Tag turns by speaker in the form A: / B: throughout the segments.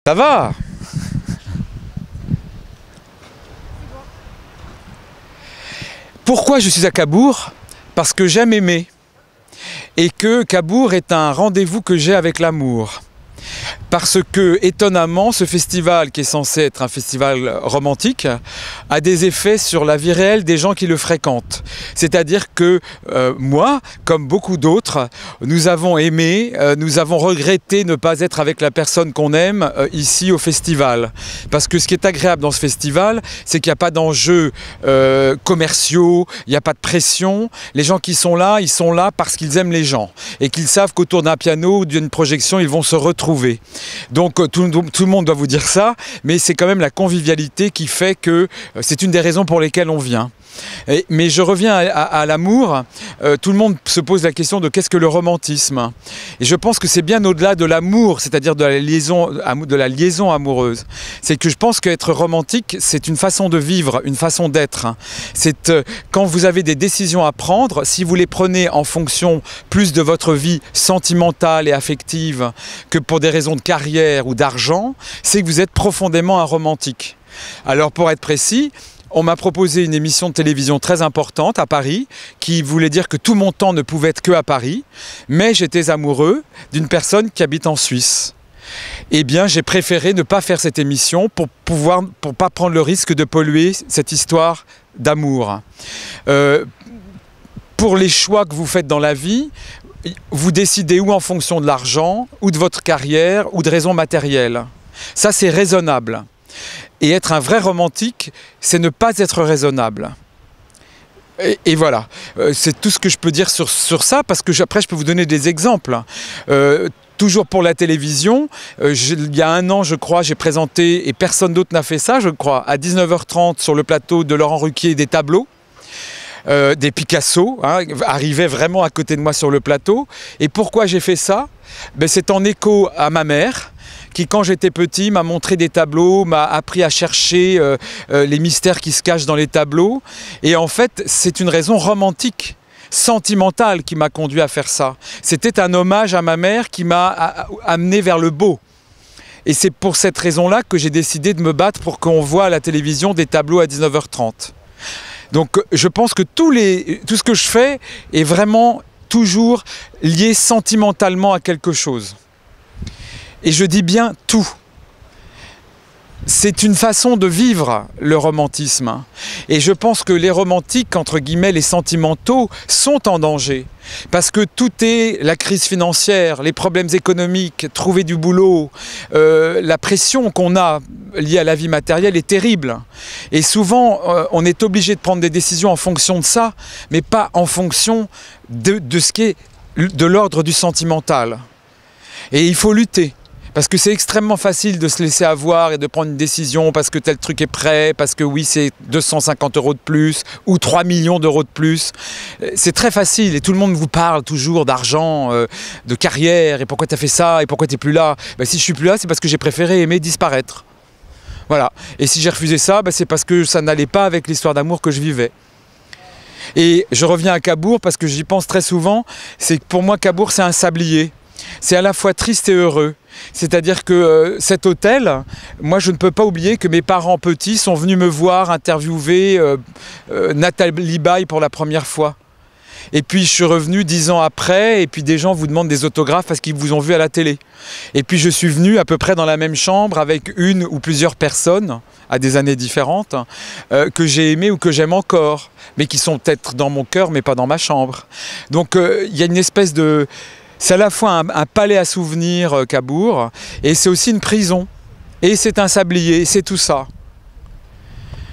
A: Ça va? Pourquoi je suis à Cabourg? Parce que j'aime aimer et que Cabourg est un rendez-vous que j'ai avec l'amour. Parce que, étonnamment, ce festival, qui est censé être un festival romantique, a des effets sur la vie réelle des gens qui le fréquentent. C'est-à-dire que moi, comme beaucoup d'autres, nous avons aimé, nous avons regretté ne pas être avec la personne qu'on aime ici au festival. Parce que ce qui est agréable dans ce festival, c'est qu'il n'y a pas d'enjeux commerciaux, il n'y a pas de pression. Les gens qui sont là, ils sont là parce qu'ils aiment les gens et qu'ils savent qu'autour d'un piano ou d'une projection, ils vont se retrouver. Donc tout le monde doit vous dire ça, mais c'est quand même la convivialité qui fait que c'est une des raisons pour lesquelles on vient. Mais je reviens à l'amour. Tout le monde se pose la question de qu'est-ce que le romantisme. Et je pense que c'est bien au-delà de l'amour, c'est-à-dire de la liaison amoureuse. C'est que je pense qu'être romantique, c'est une façon de vivre, une façon d'être. C'est quand vous avez des décisions à prendre, si vous les prenez en fonction plus de votre vie sentimentale et affective que pour des raisons de carrière ou d'argent, c'est que vous êtes profondément un romantique. Alors pour être précis, on m'a proposé une émission de télévision très importante à Paris qui voulait dire que tout mon temps ne pouvait être que à Paris, mais j'étais amoureux d'une personne qui habite en Suisse. Eh bien, j'ai préféré ne pas faire cette émission pour pas prendre le risque de polluer cette histoire d'amour. Pour les choix que vous faites dans la vie, vous décidez ou en fonction de l'argent, ou de votre carrière, ou de raisons matérielles. Ça, c'est raisonnable. Et être un vrai romantique, c'est ne pas être raisonnable. Et voilà, c'est tout ce que je peux dire sur ça, parce que après je peux vous donner des exemples. Toujours pour la télévision, il y a un an, je crois, j'ai présenté, et personne d'autre n'a fait ça, je crois, à 19h30 sur le plateau de Laurent Ruquier, des tableaux. Des Picasso, arrivaient vraiment à côté de moi sur le plateau. Et pourquoi j'ai fait ça? C'est en écho à ma mère, qui quand j'étais petit m'a montré des tableaux, m'a appris à chercher les mystères qui se cachent dans les tableaux. Et en fait, c'est une raison romantique, sentimentale qui m'a conduit à faire ça. C'était un hommage à ma mère qui m'a amené vers le beau. Et c'est pour cette raison-là que j'ai décidé de me battre pour qu'on voit à la télévision des tableaux à 19h30. Donc je pense que tout ce que je fais est vraiment toujours lié sentimentalement à quelque chose. Et je dis bien tout. C'est une façon de vivre le romantisme. Et je pense que les romantiques, entre guillemets, les sentimentaux, sont en danger. Parce que tout est la crise financière, les problèmes économiques, trouver du boulot, la pression qu'on a liée à la vie matérielle est terrible. Et souvent, on est obligé de prendre des décisions en fonction de ça, mais pas en fonction de ce qui est de l'ordre du sentimental. Et il faut lutter. Parce que c'est extrêmement facile de se laisser avoir et de prendre une décision parce que tel truc est prêt, parce que oui, c'est 250 € de plus ou 3 millions d'euros de plus. C'est très facile et tout le monde vous parle toujours d'argent, de carrière et pourquoi tu as fait ça et pourquoi tu n'es plus là. Si je suis plus là, c'est parce que j'ai préféré aimer disparaître. Voilà. Et si j'ai refusé ça, c'est parce que ça n'allait pas avec l'histoire d'amour que je vivais. Et je reviens à Cabourg parce que j'y pense très souvent. C'est que pour moi, Cabourg, c'est un sablier. C'est à la fois triste et heureux. C'est-à-dire que cet hôtel, moi je ne peux pas oublier que mes parents petits sont venus me voir interviewer Nathalie Baye pour la première fois. Et puis je suis revenu 10 ans après et puis des gens vous demandent des autographes parce qu'ils vous ont vu à la télé. Et puis je suis venu à peu près dans la même chambre avec une ou plusieurs personnes à des années différentes que j'ai aimées ou que j'aime encore, mais qui sont peut-être dans mon cœur mais pas dans ma chambre. Donc il y a une espèce de... C'est à la fois un palais à souvenirs, Cabourg, et c'est aussi une prison. Et c'est un sablier, c'est tout ça.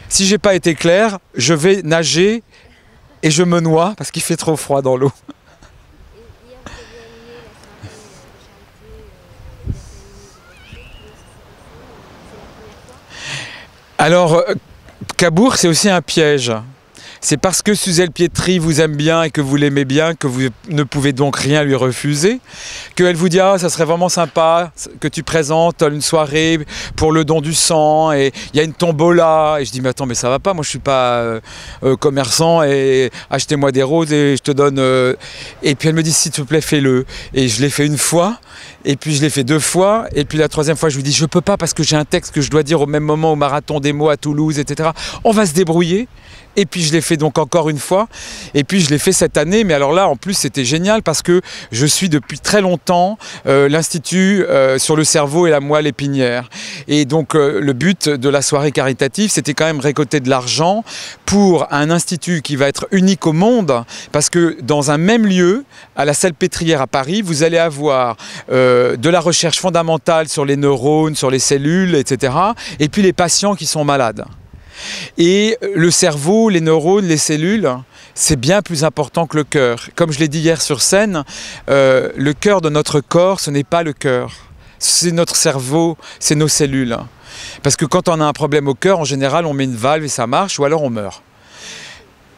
A: Si j'ai pas été clair, je vais nager et je me noie parce qu'il fait trop froid dans l'eau. Alors, Cabourg, c'est aussi un piège. C'est parce que Suzelle Pietri vous aime bien et que vous l'aimez bien que vous ne pouvez donc rien lui refuser, qu'elle vous dit « Ah, ça serait vraiment sympa que tu présentes une soirée pour le don du sang et il y a une tombola. » Et je dis « Mais attends, mais ça va pas, moi je suis pas commerçant et achetez-moi des roses et je te donne... Et puis elle me dit « S'il te plaît, fais-le. » Et je l'ai fait une fois Et puis je l'ai fait 2 fois. Et puis la 3e fois, je lui dis, je peux pas parce que j'ai un texte que je dois dire au même moment au Marathon des mots à Toulouse, etc. On va se débrouiller. Et puis je l'ai fait donc encore une fois. Et puis je l'ai fait cette année. Mais alors là, en plus, c'était génial parce que je suis depuis très longtemps l'Institut sur le cerveau et la moelle épinière. Et donc le but de la soirée caritative, c'était quand même récolter de l'argent pour un institut qui va être unique au monde. Parce que dans un même lieu, à la Salpêtrière à Paris, vous allez avoir de la recherche fondamentale sur les neurones, sur les cellules, etc. Et puis les patients qui sont malades. Et le cerveau, les neurones, les cellules, c'est bien plus important que le cœur. Comme je l'ai dit hier sur scène, le cœur de notre corps, ce n'est pas le cœur. C'est notre cerveau, c'est nos cellules. Parce que quand on a un problème au cœur, en général, on met une valve et ça marche, ou alors on meurt.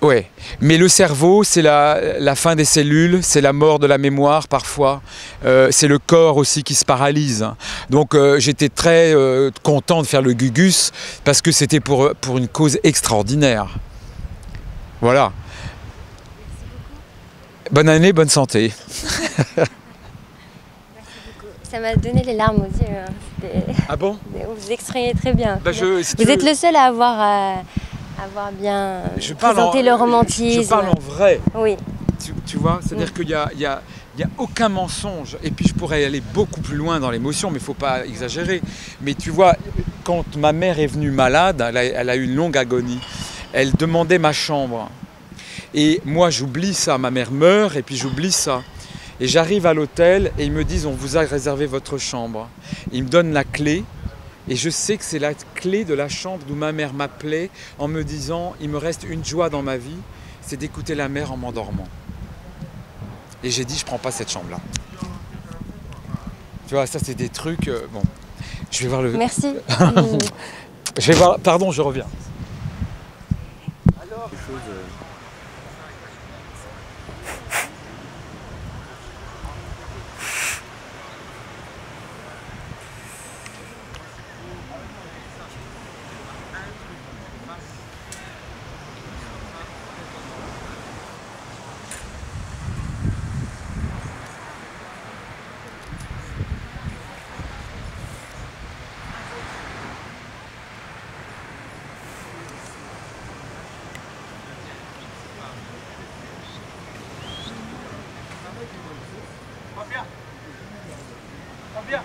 A: Ouais, mais le cerveau, c'est la fin des cellules, c'est la mort de la mémoire parfois, c'est le corps aussi qui se paralyse. Donc j'étais très content de faire le Gugus parce que c'était pour une cause extraordinaire. Voilà. Bonne année, bonne santé.
B: Ça m'a donné les larmes aux yeux. Hein.
A: Ah bon?
B: Vous exprimez très bien.
A: Bah,
B: vous êtes le seul à avoir bien présenté le romantisme.
A: Je parle en vrai.
B: Oui.
A: Tu vois, c'est-à-dire qu'il y a aucun mensonge. Et puis je pourrais aller beaucoup plus loin dans l'émotion, mais il ne faut pas exagérer. Mais tu vois, quand ma mère est venue malade, elle a eu une longue agonie. Elle demandait ma chambre. Et moi, j'oublie ça. Ma mère meurt et puis j'oublie ça. Et j'arrive à l'hôtel et ils me disent, on vous a réservé votre chambre. Ils me donnent la clé. Et je sais que c'est la clé de la chambre d'où ma mère m'appelait en me disant « Il me reste une joie dans ma vie, c'est d'écouter la mer en m'endormant. » Et j'ai dit « Je ne prends pas cette chambre-là. » Tu vois, ça c'est des trucs... bon, je vais voir le...
B: Merci.
A: Je vais voir... Pardon, je reviens. Alors, Bien.